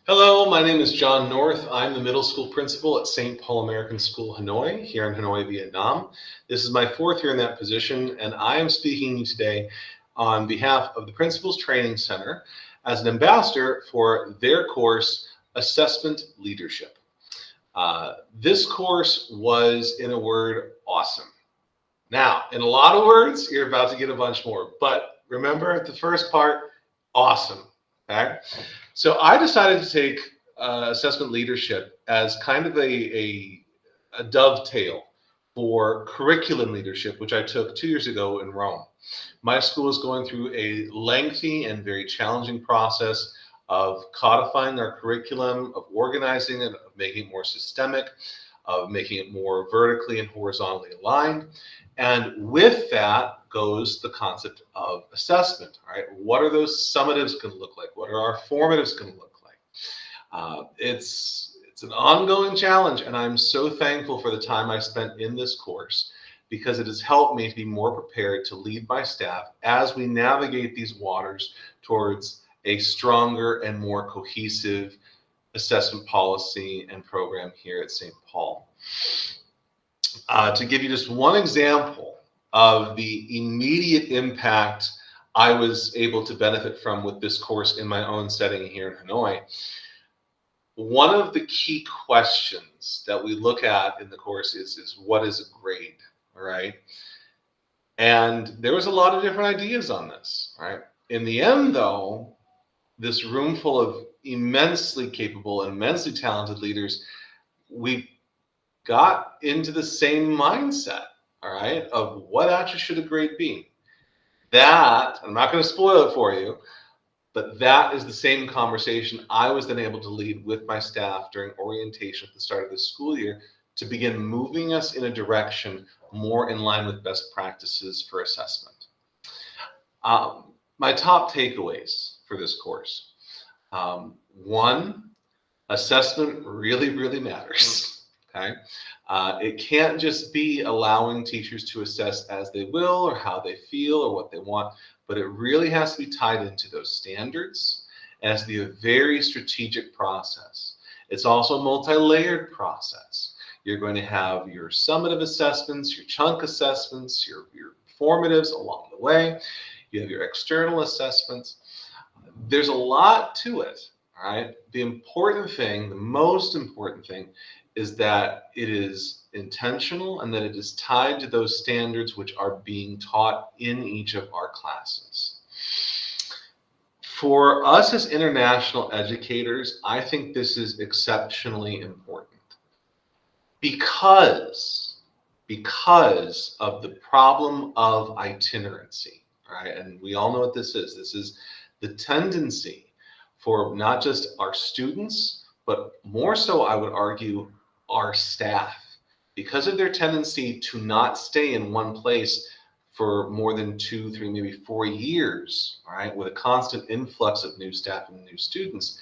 Hello, my name is John North. I'm the middle school principal at St. Paul American School, Hanoi, here in Hanoi, Vietnam. This is my fourth year in that position, and I am speaking to you today on behalf of the Principals Training Center as an ambassador for their course, Assessment Leadership. This course was, in a word, awesome. Now, in a lot of words, you're about to get a bunch more, but remember the first part, awesome. Okay? So I decided to take assessment leadership as kind of a dovetail for curriculum leadership, which I took 2 years ago in Rome. My school is going through a lengthy and very challenging process of codifying our curriculum, of organizing it, of making it more systemic, of making it more vertically and horizontally aligned. And with that goes the concept of assessment. All right, what are those summatives going to look like? What are our formatives going to look like? It's an ongoing challenge, and I'm so thankful for the time I spent in this course because it has helped me to be more prepared to lead my staff as we navigate these waters towards a stronger and more cohesive assessment policy and program here at St. Paul. To give you just one example of the immediate impact I was able to benefit from with this course in my own setting here in Hanoi, one of the key questions that we look at in the course is what is a grade, all right? And there was a lot of different ideas on this, right? In the end, though, this room full of immensely capable and immensely talented leaders, we got into the same mindset, all right, of what actually should a grade be. That, I'm not going to spoil it for you, but that is the same conversation I was then able to lead with my staff during orientation at the start of the school year to begin moving us in a direction more in line with best practices for assessment. My top takeaways for this course. One, assessment really, really matters. Okay. It can't just be allowing teachers to assess as they will or how they feel or what they want, but it really has to be tied into those standards. It has to be a very strategic process. It's also a multi-layered process. You're going to have your summative assessments, your chunk assessments, your formatives along the way. You have your external assessments. There's a lot to it. All right. The important thing, the most important thing, is that it is intentional and that it is tied to those standards which are being taught in each of our classes. For us as international educators, I think this is exceptionally important because of the problem of itinerancy. Right? And we all know what this is. This is the tendency for not just our students, but more so, I would argue, our staff, because of their tendency to not stay in one place for more than 2, 3, maybe 4 years, all right, with a constant influx of new staff and new students,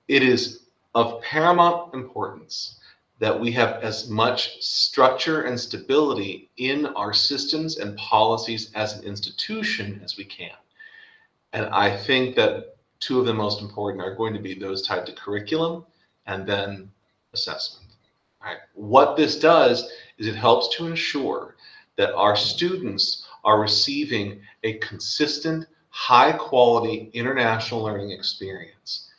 it is of paramount importance that we have as much structure and stability in our systems and policies as an institution as we can. And I think that two of the most important are going to be those tied to curriculum and then assessment. All right. What this does is it helps to ensure that our students are receiving a consistent, high quality international learning experience.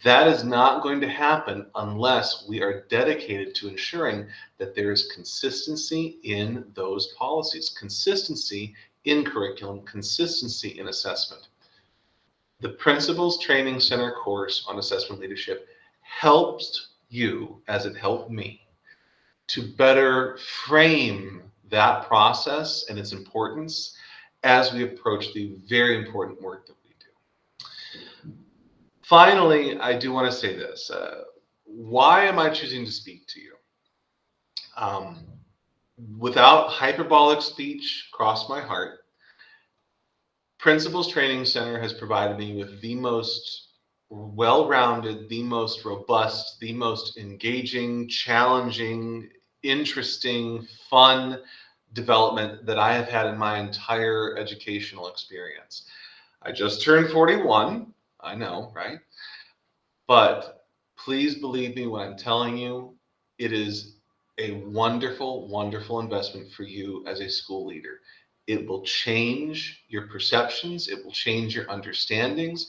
That is not going to happen unless we are dedicated to ensuring that there is consistency in those policies, consistency in curriculum, consistency in assessment. The Principals Training Center course on assessment leadership helps you, as it helped me, to better frame that process and its importance as we approach the very important work that we do. Finally, I do want to say this. Why am I choosing to speak to you? Without hyperbolic speech, cross my heart, Principals Training Center has provided me with the most well-rounded, the most robust, the most engaging, challenging, interesting, fun development that I have had in my entire educational experience. I just turned 41, I know, right? But Please believe me when I'm telling you, it is a wonderful, wonderful investment for you as a school leader. It will change your perceptions, it will change your understandings.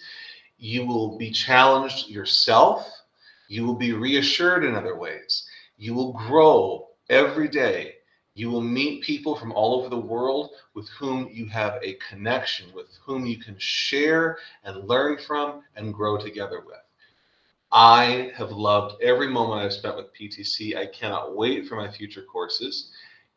You will be challenged yourself. You will be reassured in other ways. You will grow every day. You will meet people from all over the world with whom you have a connection, with whom you can share and learn from and grow together with. I have loved every moment I've spent with PTC. I cannot wait for my future courses.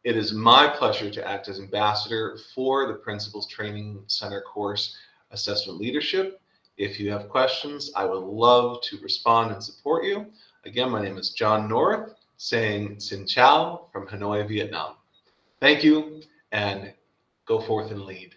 It is my pleasure to act as ambassador for the Principals Training Center course, Assessment Leadership. If you have questions, I would love to respond and support you. Again, my name is John North, saying Xin Chào from Hanoi, Vietnam. Thank you, and go forth and lead.